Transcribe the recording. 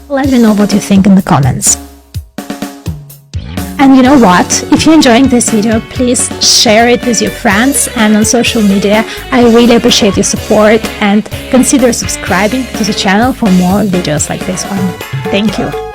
Let me know what you think in the comments. And you know what? If you're enjoying this video, please share it with your friends and on social media. I really appreciate your support, and consider subscribing to the channel for more videos like this one. Thank you.